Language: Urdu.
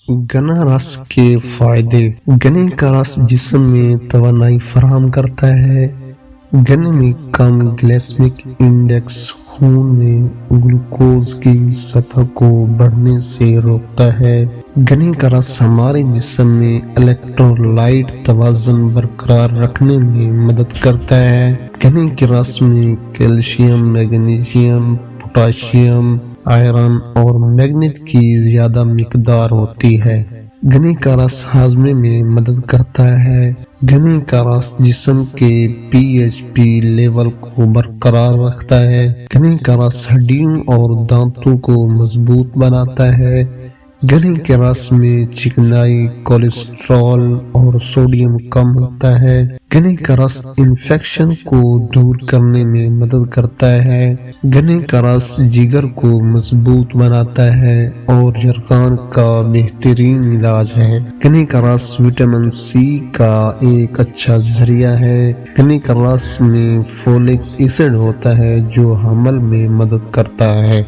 گنا رس کے فائدے۔ گنے کا رس جسم میں توانائی فراہم کرتا ہے۔ گنے میں کم گلائسیمک انڈیکس خون میں گلوکوز کی سطح کو بڑھنے سے روکتا ہے۔ گنے کا رس ہمارے جسم میں الیکٹرولائٹ توازن برقرار رکھنے میں مدد کرتا ہے۔ گنے کے رس میں کیلشیم، میگنیشیم، پوٹاشیم، آئرن اور میگنیٹ کی زیادہ مقدار ہوتی ہے۔ گنے کا رس ہاضمے میں مدد کرتا ہے۔ گنے کا رس جسم کے پی ایچ پی لیول کو برقرار رکھتا ہے۔ گنے کا رس ہڈیوں اور دانتوں کو مضبوط بناتا ہے۔ گنے کے رس میں چکنائی، کولیسٹرول اور سوڈیم کم ہوتا ہے۔ گنے کا رس انفیکشن کو دور کرنے میں مدد کرتا ہے۔ گنے کا رس جگر کو مضبوط بناتا ہے اور جرثومات کا بہترین علاج ہے۔ گنے کا رس وٹامن سی کا ایک اچھا ذریعہ ہے۔ گنے کا رس میں فولک ایسڈ ہوتا ہے جو حمل میں مدد کرتا ہے۔